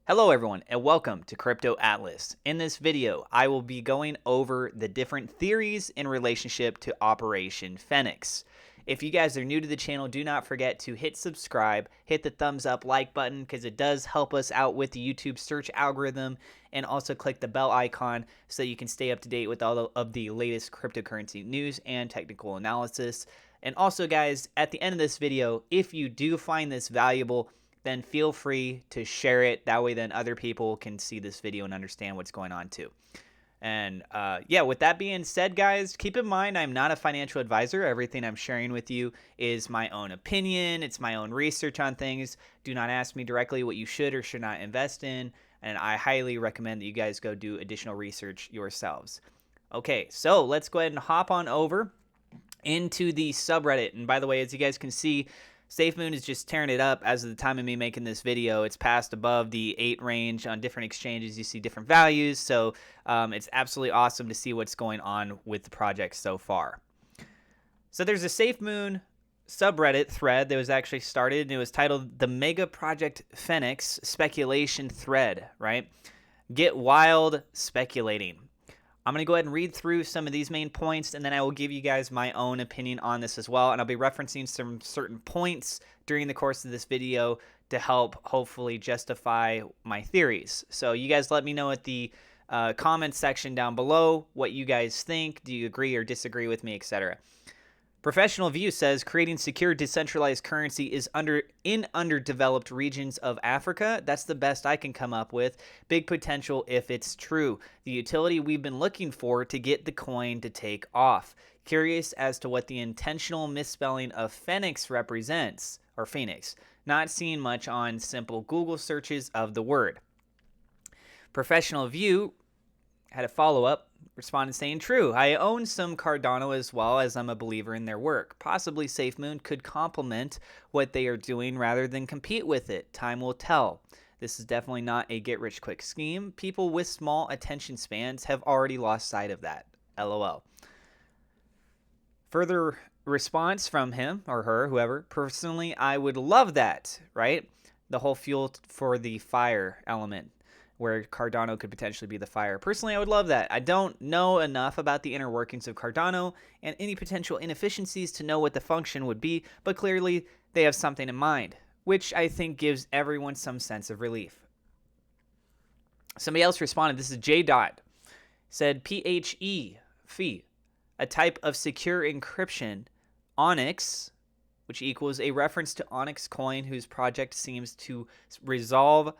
Hello everyone and welcome to Crypto Atlas. In this video, I will be going over the different theories in relationship to Operation Pheonix. If you guys are new to the channel, do not forget to hit subscribe, hit the thumbs up like button because it does help us out with the YouTube search algorithm, and also click the bell icon so you can stay up to date with all of the latest cryptocurrency news and technical analysis. And also guys, at the end of this video, if you do find this valuable, then feel free to share it. That way then other people can see this video and understand what's going on too. And yeah, with that being said, guys, keep in mind I'm not a financial advisor. Everything I'm sharing with you is my own opinion. It's my own research on things. Do not ask me directly what you should or should not invest in. And I highly recommend that you guys go do additional research yourselves. Okay, so let's go ahead and hop on over into the subreddit. And by the way, as you guys can see, SafeMoon is just tearing it up as of the time of me making this video. It's passed above the 8 range on different exchanges. You see different values. So it's absolutely awesome to see what's going on with the project so far. So there's a SafeMoon subreddit thread that was actually started, and it was titled The Mega Project Pheonix Speculation Thread, right? Get wild speculating. I'm going to go ahead and read through some of these main points, and then I will give you guys my own opinion on this as well. And I'll be referencing some certain points during the course of this video to help hopefully justify my theories. So you guys let me know at the comments section down below what you guys think. Do you agree or disagree with me, etc. Professional View says creating secure decentralized currency is in underdeveloped regions of Africa. That's the best I can come up with. Big potential if it's true. The utility we've been looking for to get the coin to take off. Curious as to what the intentional misspelling of Pheonix represents, or Phoenix. Not seeing much on simple Google searches of the word. Professional View had a follow-up. Responded saying, true, I own some Cardano as well, as I'm a believer in their work. Possibly SafeMoon could complement what they are doing rather than compete with it. Time will tell. This is definitely not a get-rich-quick scheme. People with small attention spans have already lost sight of that. LOL. Further response from him or her, whoever. Personally, I would love that, right? The whole fuel for the fire element, where Cardano could potentially be the fire. Personally, I would love that. I don't know enough about the inner workings of Cardano and any potential inefficiencies to know what the function would be, but clearly they have something in mind, which I think gives everyone some sense of relief. Somebody else responded, this is J. Dot, said PHE, fee, a type of secure encryption, Onyx, which equals a reference to Onyx coin, whose project seems to revolve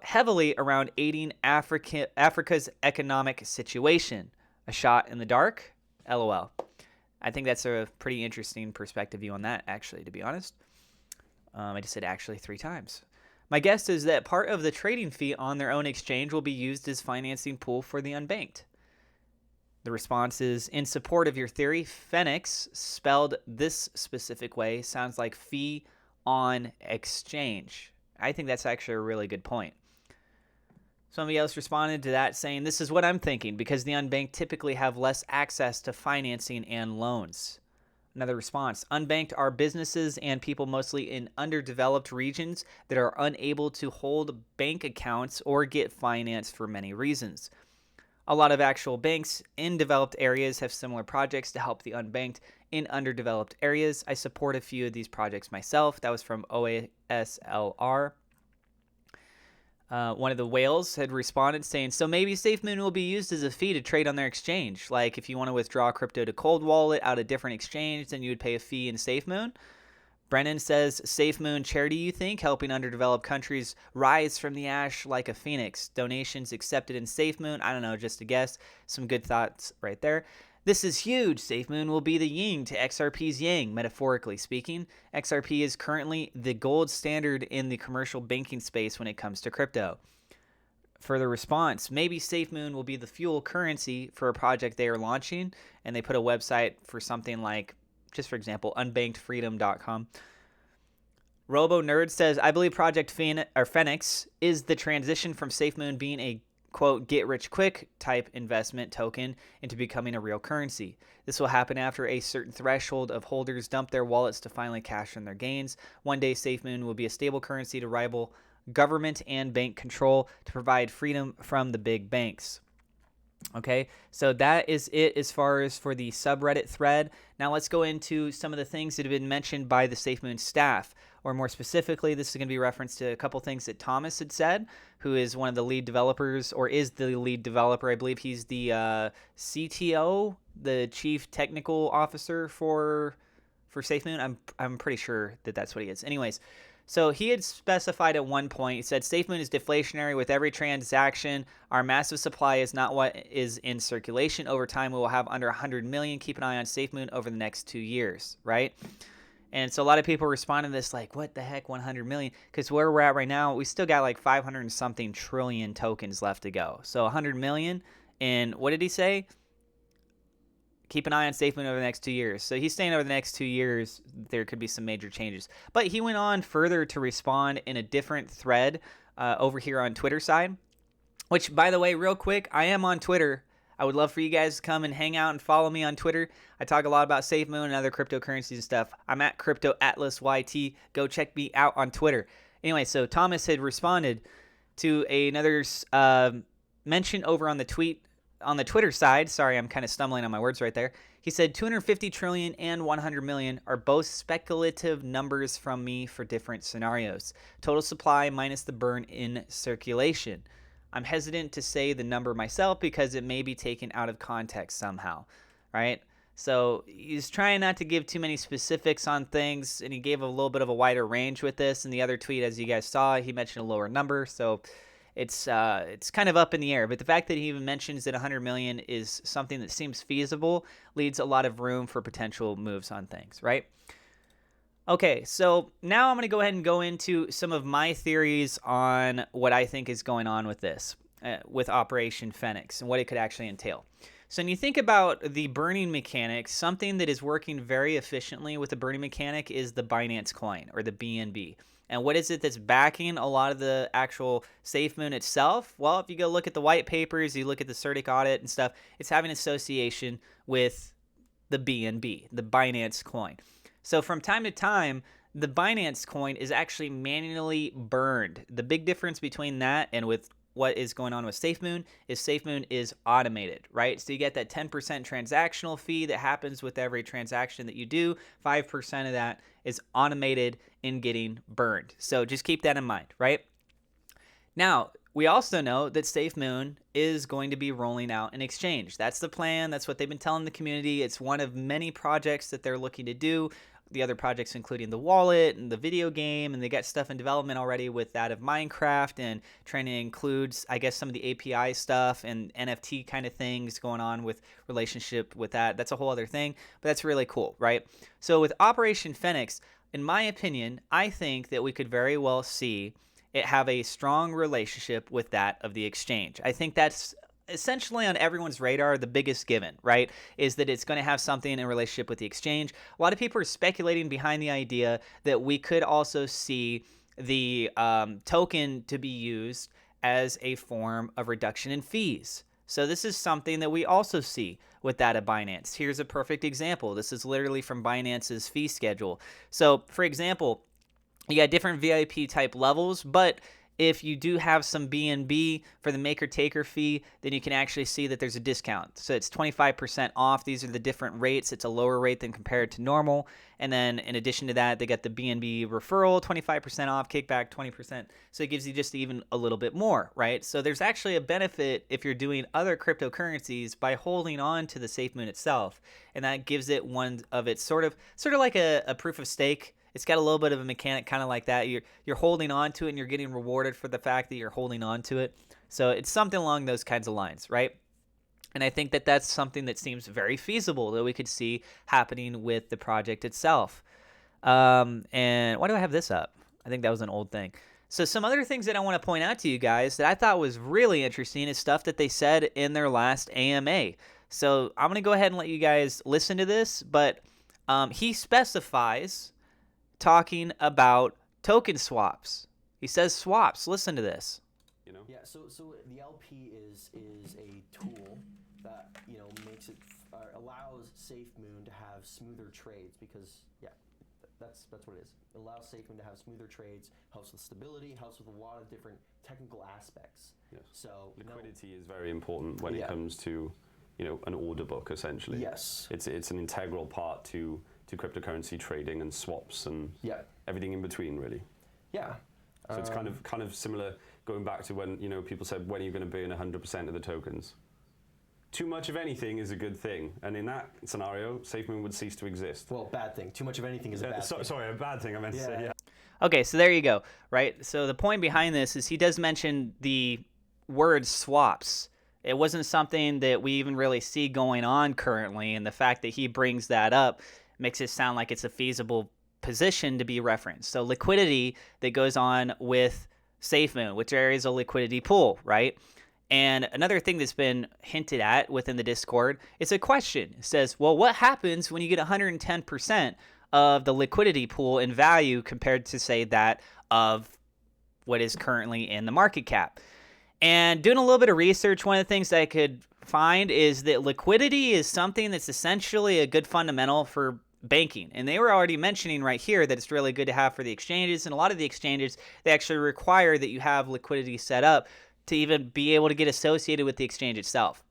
heavily around aiding Africa's economic situation. A shot in the dark? LOL. I think that's a pretty interesting perspective view on that, actually, to be honest. I just said actually 3 times. My guess is that part of the trading fee on their own exchange will be used as financing pool for the unbanked. The response is, in support of your theory, Pheonix, spelled this specific way, sounds like fee on exchange. I think that's actually a really good point. Somebody else responded to that saying, this is what I'm thinking, because the unbanked typically have less access to financing and loans. Another response, unbanked are businesses and people mostly in underdeveloped regions that are unable to hold bank accounts or get finance for many reasons. A lot of actual banks in developed areas have similar projects to help the unbanked in underdeveloped areas. I support a few of these projects myself. That was from OASLR. One of the whales had responded saying, so maybe SafeMoon will be used as a fee to trade on their exchange. Like if you want to withdraw crypto to cold wallet out a different exchange, then you would pay a fee in SafeMoon. Brennan says, SafeMoon charity, you think, helping underdeveloped countries rise from the ash like a phoenix. Donations accepted in SafeMoon. I don't know, just a guess. Some good thoughts right there. This is huge. SafeMoon will be the yin to XRP's yang, metaphorically speaking. XRP is currently the gold standard in the commercial banking space when it comes to crypto. Further response, maybe SafeMoon will be the fuel currency for a project they are launching, and they put a website for something like, just for example, unbankedfreedom.com. Robo Nerd says, I believe Project Pheonix is the transition from SafeMoon being a quote, get rich quick type investment token into becoming a real currency. This will happen after a certain threshold of holders dump their wallets to finally cash in their gains. One day, SafeMoon will be a stable currency to rival government and bank control to provide freedom from the big banks. Okay, so that is it as far as for the subreddit thread. Now let's go into some of the things that have been mentioned by the SafeMoon staff, or more specifically, this is going to be reference to a couple things that Thomas had said, who is one of the lead developers, or is the lead developer. I believe he's the CTO, the Chief Technical Officer for SafeMoon. I'm pretty sure that that's what he is. Anyways, so he had specified at one point, he said, SafeMoon is deflationary with every transaction. Our massive supply is not what is in circulation. Over time, we will have under 100 million. Keep an eye on SafeMoon over the next 2 years, right? And so a lot of people responded to this like, what the heck, 100 million? Because where we're at right now, we still got like 500 and something trillion tokens left to go. So 100 million, and what did he say? Keep an eye on SafeMoon over the next 2 years. So he's saying over the next 2 years, there could be some major changes. But he went on further to respond in a different thread over here on Twitter side, which, by the way, real quick, I am on Twitter. I would love for you guys to come and hang out and follow me on Twitter. I talk a lot about SafeMoon and other cryptocurrencies and stuff. I'm at CryptoAtlasYT. Go check me out on Twitter. Anyway, so Thomas had responded to another mention over on the Twitter side. Sorry, I'm kind of stumbling on my words right there. He said 250 trillion and 100 million are both speculative numbers from me for different scenarios. Total supply minus the burn in circulation. I'm hesitant to say the number myself because it may be taken out of context somehow, right? So he's trying not to give too many specifics on things, and he gave a little bit of a wider range with this. In the other tweet, as you guys saw, he mentioned a lower number, so it's kind of up in the air. But the fact that he even mentions that 100 million is something that seems feasible leaves a lot of room for potential moves on things, right? Okay, so now I'm going to go ahead and go into some of my theories on what I think is going on with this, with Operation Pheonix, and what it could actually entail. So when you think about the burning mechanic, something that is working very efficiently with the burning mechanic is the Binance coin, or the BNB. And what is it that's backing a lot of the actual SafeMoon itself? Well, if you go look at the white papers, you look at the CertiK audit and stuff, it's having association with the BNB, the Binance coin. So from time to time, the Binance coin is actually manually burned. The big difference between that and with what is going on with SafeMoon is automated, right? So you get that 10% transactional fee that happens with every transaction that you do. 5% of that is automated in getting burned. So just keep that in mind, right? Now, we also know that SafeMoon is going to be rolling out an exchange. That's the plan. That's what they've been telling the community. It's one of many projects that they're looking to do. The other projects including the wallet and the video game, and they got stuff in development already with that of Minecraft, and trying to include, I guess, some of the API stuff and NFT kind of things going on with relationship with that. That's a whole other thing, but that's really cool, right? So with Operation Pheonix, in my opinion, I think that we could very well see it have a strong relationship with that of the exchange. I think that's essentially on everyone's radar, the biggest given, right, is that it's going to have something in relationship with the exchange. A lot of people are speculating behind the idea that we could also see the token to be used as a form of reduction in fees. So this is something that we also see with that of Binance. Here's a perfect example. This is literally from Binance's fee schedule. So, for example, you got different VIP type levels, but if you do have some BNB for the maker-taker fee, then you can actually see that there's a discount. So it's 25% off. These are the different rates. It's a lower rate than compared to normal. And then in addition to that, they got the BNB referral, 25% off, kickback 20%. So it gives you just even a little bit more, right? So there's actually a benefit if you're doing other cryptocurrencies by holding on to the SafeMoon itself. And that gives it one of its sort of like a proof of stake. It's got a little bit of a mechanic kind of like that. You're holding on to it, and you're getting rewarded for the fact that you're holding on to it. So it's something along those kinds of lines, right? And I think that that's something that seems very feasible that we could see happening with the project itself. And why do I have this up? I think that was an old thing. So some other things that I want to point out to you guys that I thought was really interesting is stuff that they said in their last AMA. So I'm going to go ahead and let you guys listen to this, but he specifies talking about token swaps. He says swaps. Listen to this. Yeah. So the LP is a tool that makes it allows SafeMoon to have smoother trades because That's what it is. It allows SafeMoon to have smoother trades, helps with stability, helps with a lot of different technical aspects. Yes. So Liquidity is very important when it comes to, an order book essentially. Yes. It's an integral part to cryptocurrency trading and swaps and everything in between, really. Yeah. So it's kind of similar, going back to when people said, when are you going to burn 100% of the tokens? Too much of anything is a good thing, and in that scenario, SafeMoon would cease to exist. Well, bad thing. Too much of anything is a bad thing. Sorry, a bad thing I meant to say. Yeah. Okay, so there you go, right? So the point behind this is he does mention the word swaps. It wasn't something that we even really see going on currently, and the fact that he brings that up makes it sound like it's a feasible position to be referenced. So liquidity that goes on with SafeMoon, which there is a liquidity pool, right? And another thing that's been hinted at within the Discord is a question. It says, well, what happens when you get 110% of the liquidity pool in value compared to, say, that of what is currently in the market cap? And doing a little bit of research, one of the things that I could find is that liquidity is something that's essentially a good fundamental for banking. And they were already mentioning right here that it's really good to have for the exchanges. And a lot of the exchanges, they actually require that you have liquidity set up to even be able to get associated with the exchange itself.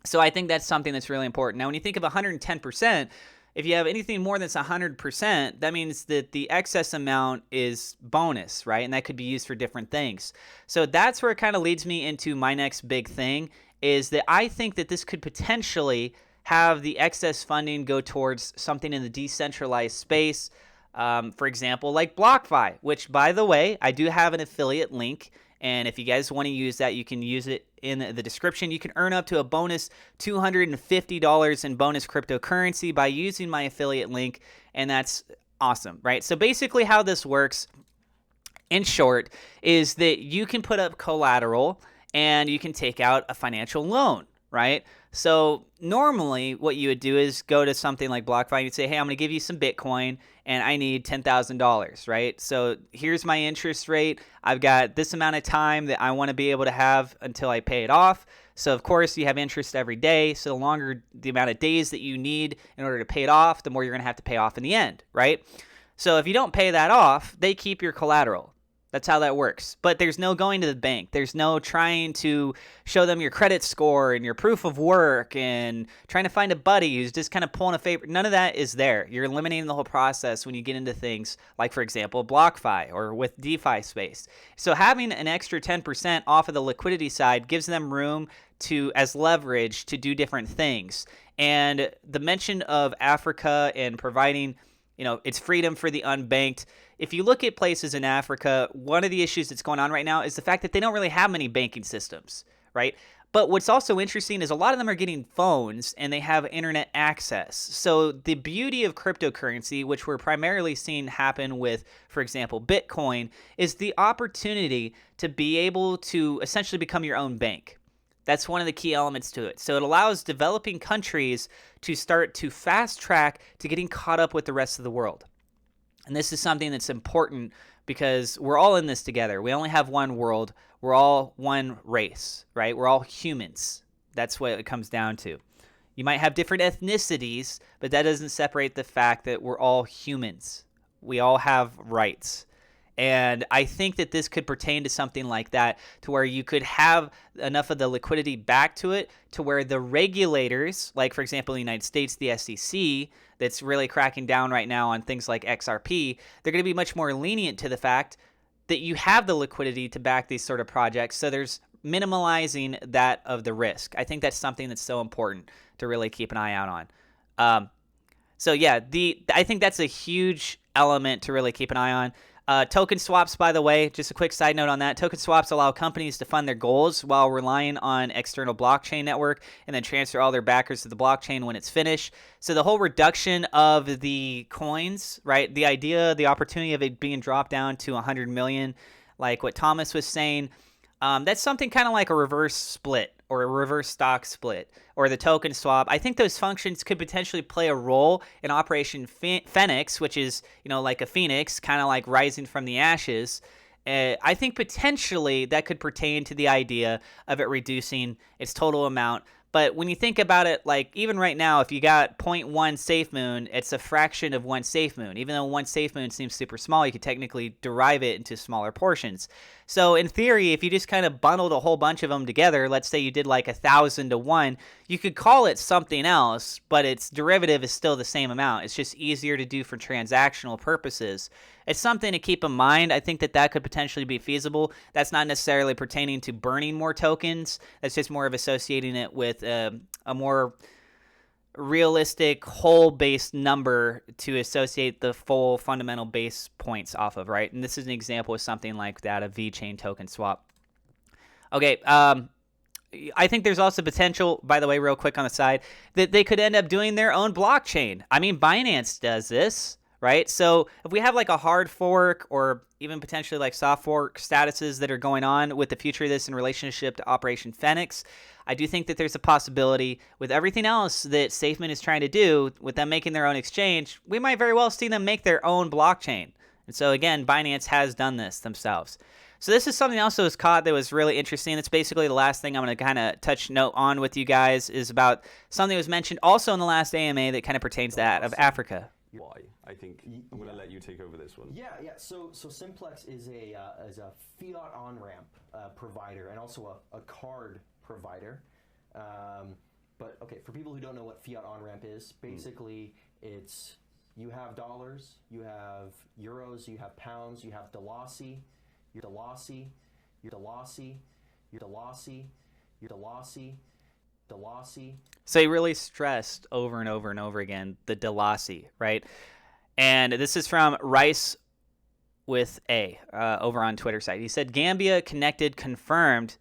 So I think that's something that's really important. Now, when you think of 110%, if you have anything more than 100%, that means that the excess amount is bonus, right? And that could be used for different things. So that's where it kind of leads me into my next big thing, is that I think that this could potentially have the excess funding go towards something in the decentralized space. For example, like BlockFi, which, by the way, I do have an affiliate link. And if you guys want to use that, you can use it in the description. You can earn up to a bonus $250 in bonus cryptocurrency by using my affiliate link, and that's awesome, right? So basically how this works, in short, is that you can put up collateral and you can take out a financial loan, right? So normally what you would do is go to something like BlockFi and you'd say, hey, I'm going to give you some Bitcoin and I need $10,000, right? So here's my interest rate. I've got this amount of time that I want to be able to have until I pay it off. So of course you have interest every day. So the longer the amount of days that you need in order to pay it off, the more you're going to have to pay off in the end, right? So if you don't pay that off, they keep your collateral. That's how that works. But there's no going to the bank. There's no trying to show them your credit score and your proof of work and trying to find a buddy who's just kind of pulling a favor. None of that is there. You're eliminating the whole process when you get into things like, for example, BlockFi or with DeFi space. So having an extra 10% off of the liquidity side gives them room to, as leverage, to do different things. And the mention of Africa and providing, its freedom for the unbanked. If you look at places in Africa, one of the issues that's going on right now is the fact that they don't really have many banking systems, right? But what's also interesting is a lot of them are getting phones and they have internet access. So the beauty of cryptocurrency, which we're primarily seeing happen with, for example, Bitcoin, is the opportunity to be able to essentially become your own bank. That's one of the key elements to it. So it allows developing countries to start to fast track to getting caught up with the rest of the world. And this is something that's important because we're all in this together. We only have one world. We're all one race, right? We're all humans. That's what it comes down to. You might have different ethnicities, but that doesn't separate the fact that we're all humans. We all have rights. And I think that this could pertain to something like that, to where you could have enough of the liquidity back to it to where the regulators, like, for example, the United States, the SEC, that's really cracking down right now on things like XRP, they're going to be much more lenient to the fact that you have the liquidity to back these sort of projects. So there's minimalizing that of the risk. I think that's something that's so important to really keep an eye out on. So yeah, I think that's a huge element to really keep an eye on. Token swaps, by the way, just a quick side note on that. Token swaps allow companies to fund their goals while relying on external blockchain network and then transfer all their backers to the blockchain when it's finished. So the whole reduction of the coins, right? The idea, the opportunity of it being dropped down to 100 million, like what Thomas was saying, that's something kind of like a reverse split or a reverse stock split or the token swap. I think those functions could potentially play a role in Operation Pheonix, which is, like a phoenix, kind of like rising from the ashes. I think potentially that could pertain to the idea of it reducing its total amount But when you think about it, like even right now, if you got 0.1 SafeMoon, it's a fraction of 1 SafeMoon. Even though 1 SafeMoon seems super small, you could technically derive it into smaller portions. So in theory, if you just kind of bundled a whole bunch of them together, let's say you did like 1,000 to 1, you could call it something else, but its derivative is still the same amount. It's just easier to do for transactional purposes. It's something to keep in mind. I think that could potentially be feasible. That's not necessarily pertaining to burning more tokens. That's just more of associating it with a more realistic whole-based number to associate the full fundamental base points off of, right? And this is an example of something like that, a VeChain token swap. Okay, I think there's also potential, by the way, real quick on the side, that they could end up doing their own blockchain. I mean, Binance does this, right? So if we have like a hard fork or even potentially like soft fork statuses that are going on with the future of this in relationship to Operation Pheonix, I do think that there's a possibility with everything else that SafeMoon is trying to do, with them making their own exchange, we might very well see them make their own blockchain. And so again, Binance has done this themselves. So this is something else that was caught that was really interesting. It's basically the last thing I'm going to kind of touch note on with you guys is about something that was mentioned also in the last AMA that kind of pertains to that of Africa. Why? I think I'm going to let you take over this one. Yeah. So Simplex is a fiat on-ramp provider and also a card provider. But okay, for people who don't know what fiat on-ramp is, basically it's you have dollars, you have euros, you have pounds, you have Dalasi, your Dalasi, your Dalasi, your Dalasi, your Dalasi, Dalasi. So he really stressed over and over and over again the Dalasi, right? And this is from Rice with A over on Twitter site. He said, Gambia connected confirmed.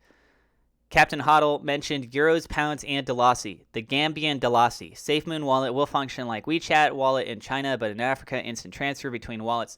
Captain Hoddle mentioned euros, pounds, and Dalasi. The Gambian Dalasi. SafeMoon wallet will function like WeChat wallet in China, but in Africa, instant transfer between wallets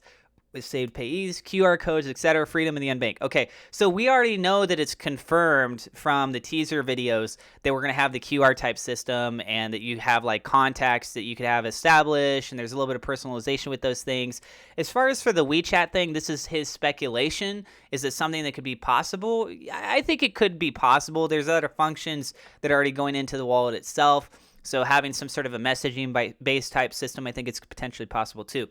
with saved payees, QR codes, etc., freedom in the unbank. Okay, so we already know that it's confirmed from the teaser videos that we're going to have the QR type system and that you have like contacts that you could have established, and there's a little bit of personalization with those things. As far as for the WeChat thing, this is his speculation. Is it something that could be possible? I think it could be possible. There's other functions that are already going into the wallet itself, so having some sort of a messaging based type system, I think it's potentially possible too.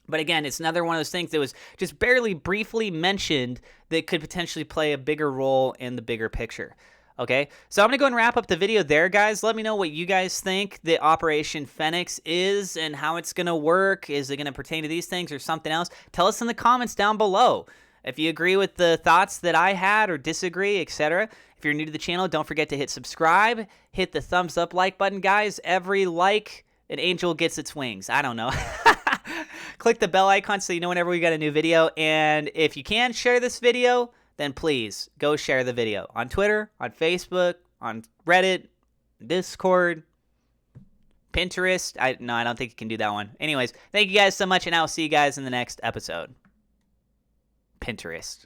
But again, it's another one of those things that was just barely briefly mentioned that could potentially play a bigger role in the bigger picture. Okay, so I'm going to go and wrap up the video there, guys. Let me know what you guys think that Operation Pheonix is and how it's going to work. Is it going to pertain to these things or something else? Tell us in the comments down below. If you agree with the thoughts that I had or disagree, etc. If you're new to the channel, don't forget to hit subscribe. Hit the thumbs up like button, guys. Every like, an angel gets its wings. I don't know. Click the bell icon so you know whenever we got a new video. And if you can share this video, then please go share the video on Twitter, on Facebook, on Reddit, Discord, Pinterest. I don't think you can do that one. Anyways, thank you guys so much, and I'll see you guys in the next episode. Pinterest.